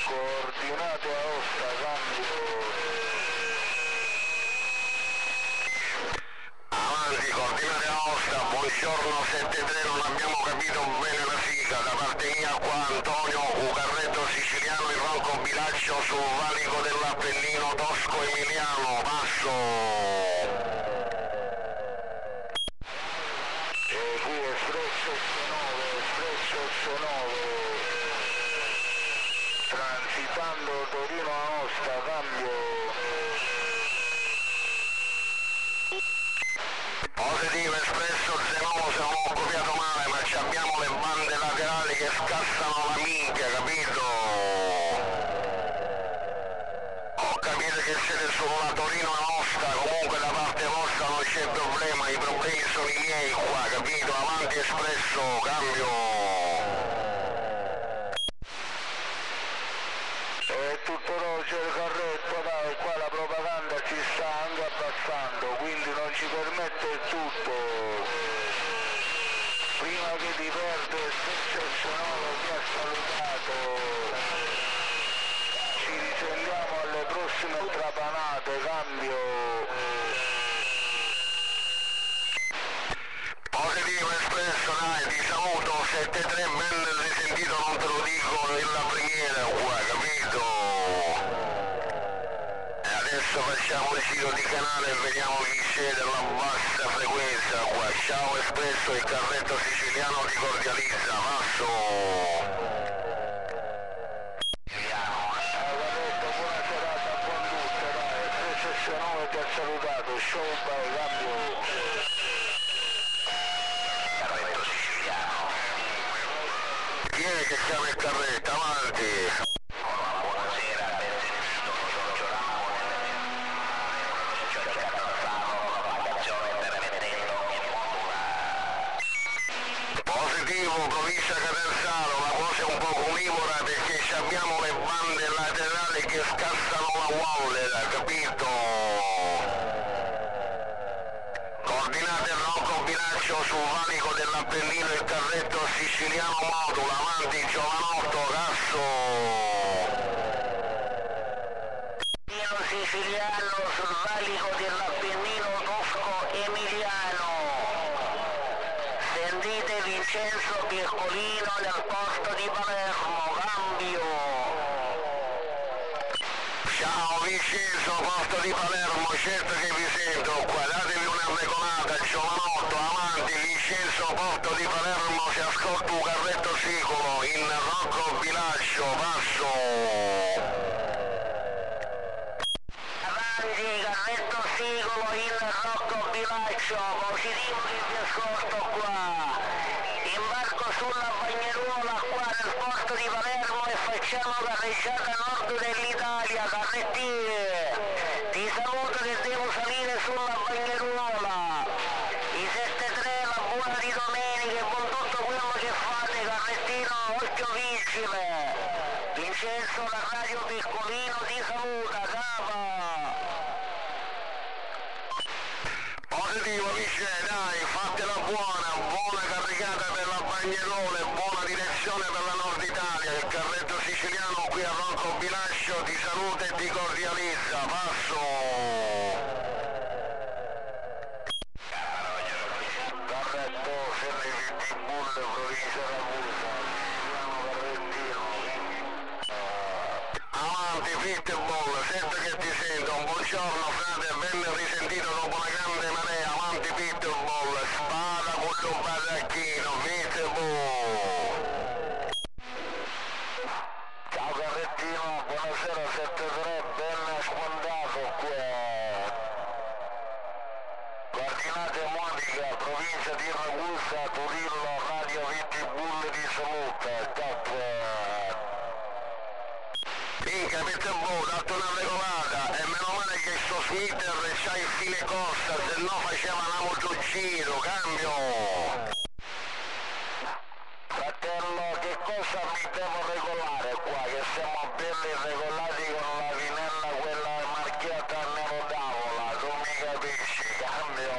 Coordinate Aosta, cambio. Avanti, coordinate Aosta, buongiorno 73, non abbiamo capito bene la sigla, da parte mia qua Antonio, un carretto siciliano in Ronco Bilaccio sul valico dell'Appennino Tosco Emiliano, passo. E qui Espresso 9, transitando Torino Aosta, cambio. Positivo Espresso Zenomo, se non ho copiato male, ma ci abbiamo le bande laterali che scassano la minchia, capito? Ho capito che siete sulla Torino Aosta, comunque da parte vostra non c'è problema, i problemi sono i miei qua, capito? Avanti Espresso, cambio. È tutto rosso il carretto, dai, qua la propaganda ci sta anche abbassando, quindi non ci permette il tutto. Prima che ti perde il successo nuovo che ha salutato. Ci risentiamo alle prossime trapanate, cambio. Positivo Espresso, dai, ti saluto, 7-3, ben risentito, non te lo dico nella preghiera qua, capito? E adesso facciamo il giro di canale e vediamo chi c'è della bassa frequenza qua. Ciao Espresso, il carretto siciliano ti cordializza, passo! Buona serata, buon tutto, dai, Espresso 9 ti ha salutato, show by cambio. Carretto siciliano. Chi è che chiama il carretto? Avanti! Buonasera, benvenuto, Giorgio Ramone. Ci ho giocato da Fano, la pagazione permettendo in molla. Positivo, provincia Catanzaro, la cosa è un po' omivora perché abbiamo le bande laterali che scassano la wallera, capito? Coordinate Rocco Bilaccio sul valico dell'Appennino, il carretto siciliano modula, avanti Giovanotto, Casso. Siciliano sul valico dell'Appennino Tosco Emiliano. Sentite Vincenzo Piccolino nel porto di Palermo, cambio. Ciao Vincenzo, porto di Palermo, certo che vi sento qua, datevi una regolata, Giovanotto, avanti Vincenzo, porto di Palermo, si ascolta un carretto sicuro in Rocco Bilaccio, passo. Avanti, carretto sicuro in Rocco Bilaccio, positivo che vi ascolto qua. Imbarco sulla bagneruola qua nel porto di Palermo e facciamo carreggiata nord dell'Italia, carrettiere. Ti saluto che devo salire sulla bagneruola. I 7-3, la buona di domenica e con tutto quello che fate, carrettino, occhio vigile. Vincenzo, la radio Piccolino ti saluta, capa. Positivo Michele, dai, fatela buona, buona caricata per la bagnerola e buona direzione per la Nord Italia, il carretto siciliano qui a Rocco Bilaccio ti saluta e ti cordializza, passo! Carretto Ferri Bulle, provincia Ragusa, Milano Carrettino. Avanti Pitbull, sento che ti sento, un buongiorno frate, ben risentito dopo una grande marea, avanti Pitbull, spada con un baracchino, Pitbull. Ciao Carrettino, buonasera 73, ben sfondato qua. Coordinate Monica, provincia di Ragusa, Turillo, radio Pitbull di saluta, top. Minchia Pitbull, dato una regolata e meno male che sto Smitter c'ha il fine corsa, se no facevamo giù giro, cambio. Fratello, che cosa mi devo regolare qua? Che siamo belli regolati con la vinella, quella marchiata a nero d'avola, tu mi capisci, cambio.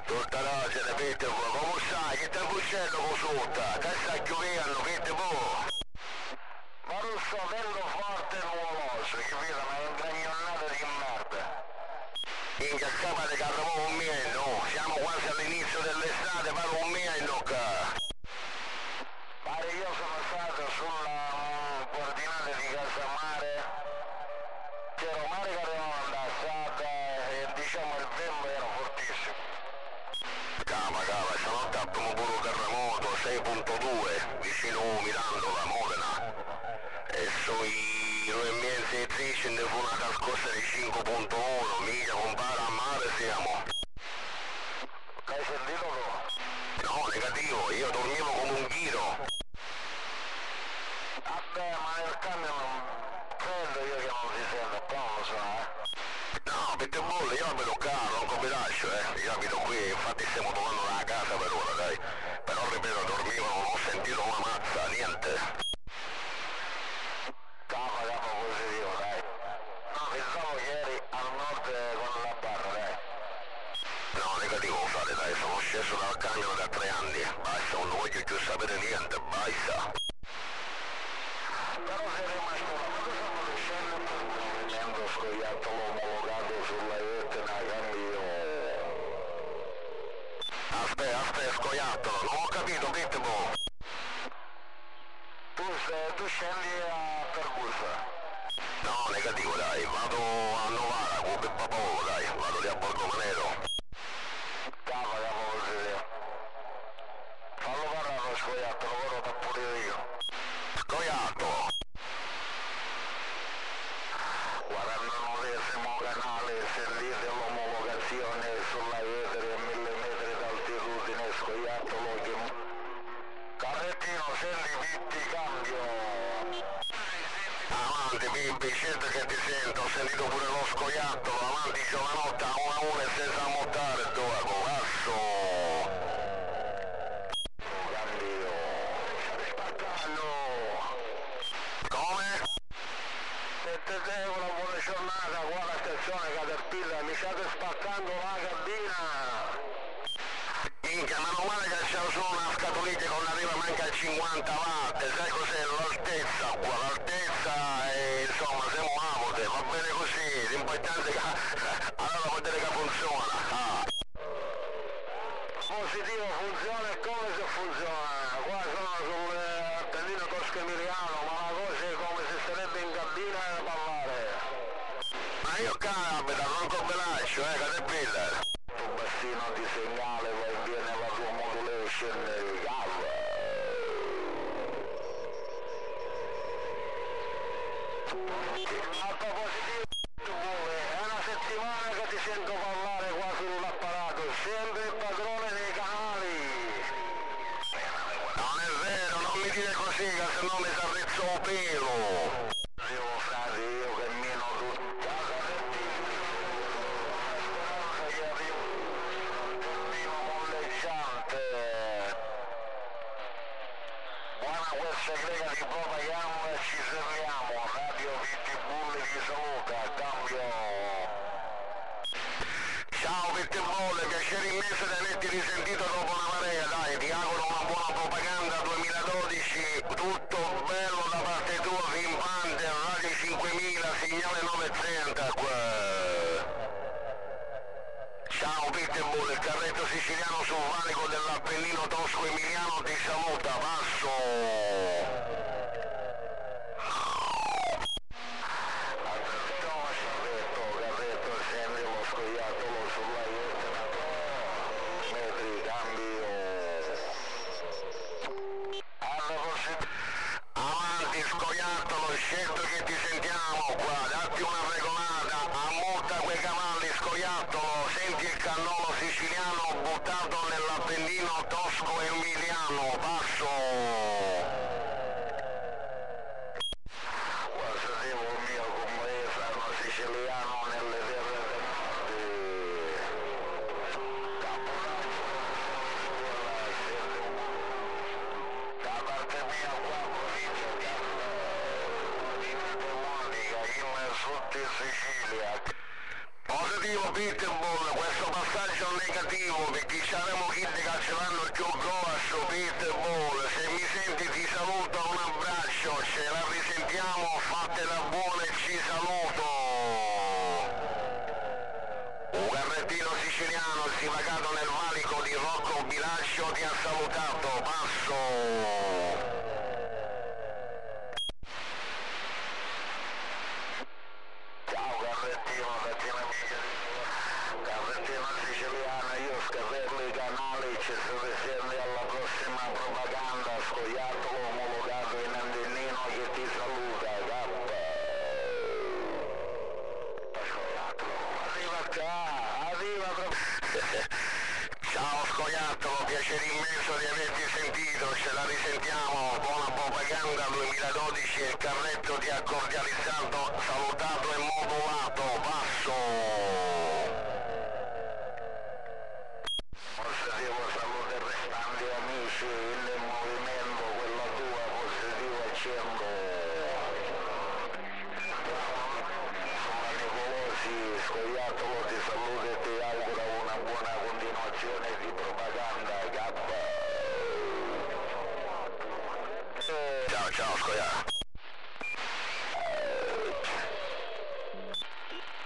Tutta noce, capito? Come sai? Che tempo c'è dopo su? tutta, che sta chiudendo, Pitbull? Ma Russo, vento forte e nuvoloso, capito? Ma è un gragnonata di merda. Minchia, scapate che arrivo un mese, no? Siamo quasi all'inizio dell'estate, vado un mese, no? Pare io sono stato sulla coordinata di Casamare, c'era mare che arrivava andata e diciamo il vento era fortissimo. Cava, stanotte abbiamo pure un terremoto 6.2 vicino Mirandola, Modena. E sui 2 mesi e 10 ne fu una cascossa di 5.1, mica compara a mare siamo. L'hai sentito tu? No, negativo, io dormivo come un chilo. Vabbè, ma nel cambio non credo io che non si senta, però non lo so, No, Pitbull, io abito caro, non come lascio, io abito qui, infatti stiamo tornando dalla casa per ora, dai. Però ripeto, dormivo, non ho sentito una mazza, niente. Capo positivo, dai. No, pensavo che eri al nord con la barra, dai. No, negativo, frate, dai, sono sceso dal camion da 3 anni, basta, non voglio più sapere niente, basta. Però sei rimasto là, ma cosa non riuscendo a scoiattolo omologato sulla Etna, cambio. Aspetta, scoiattolo, non ho capito, Pitbull. Tu scendi a Pergusa. No, negativo, dai, vado a Novara, con Pippapolo, dai, vado lì a Borgo Manero. Capo positivo. Fallo parlare lo scoiattolo, ora t'ho pure io. Scoiattolo! Guardando il nuovissimo canale, sentite l'omologazione sulla Etna a 1000 metri d'altitudine, scoiattolo che... Carrettino, senti Pitti, cambio. Avanti, Pippi, certo che ti sento, ho sentito pure lo scoiattolo, avanti giovanotte a 1 e senza montare, dove passo. Cambio. Spaccando. Come? E te devo una buona giornata, qua la stazione Caterpillar, mi state spaccando la cabina. Minchia, meno male che c'è solo una scatoletta che non arriva manca a 50 watt, sai cos'è l'altezza qua, l'altezza e insomma siamo apote, va bene così, l'importante è che allora vuol dire che funziona. Positivo funziona e come se funziona, qua sono sul Appennino Tosco Emiliano, ma la cosa è come se starebbe in cabina a parlare. Ma io capita, non come lascio, Caterpillar. Tu bastino di segnale poi viene la tua modulation cava. A proposito è una settimana che ti sento parlare qua sull'apparato, sempre il padrone dei canali. Non è vero, non mi dire così che se no mi s'arrizzo un pelo. Io frate, io cammino tutta la cammino molleggiante. Buona questa grega di propaganda, ci serviamo, Radio Pitbull vi saluta, cambio. Ciao Pitbull, piacere immenso di averti risentito dopo una marea, dai, ti auguro una buona propaganda 2012, tutto bello da parte tua, pimpante, Radio 5000, segnale 930 qua. Ciao Pitbull, il carretto siciliano sul valico dell'Appennino Tosco Emiliano ti saluta, passo. Carretto, scendi lo scoiattolo sulla Etna, metri, cambio. Avanti scoiattolo, scelto che ti sentiamo qua, datti una regolata, ammutta quei cavalli scoiattolo, senti il cannolo siciliano buttato nell'Appennino Tosco Emiliano, passo. Guarda, devo il mio compleanno siciliano nelle terre del da parte mia qua provincia in sud di Sicilia. Positivo Pitbull, questo passaggio negativo perché c'erano chi che ce l'hanno più grosso Pitbull, passo. Ciao Carrettino, Tatina amica, Carrettino siciliano, io scarrello i canali, ci si risente alla prossima propaganda, scoiattolo omologato in Andennino che ti saluta, cappa. Scoiattolo, arriva qua, arriva Ciao Scoiattolo, piacere immenso di averti sentito, ce la risentiamo, buona propaganda 2012 e il Carretto ti ha cordializzato, salutato e modulato, passo! Positivo saluto ai restanti amici del movimento, quella tua positivo accendo. Sono Nicolosi, Scoiattolo ti saluta e ti augura una buona continuazione di propaganda, K. Ciao Scoiattolo.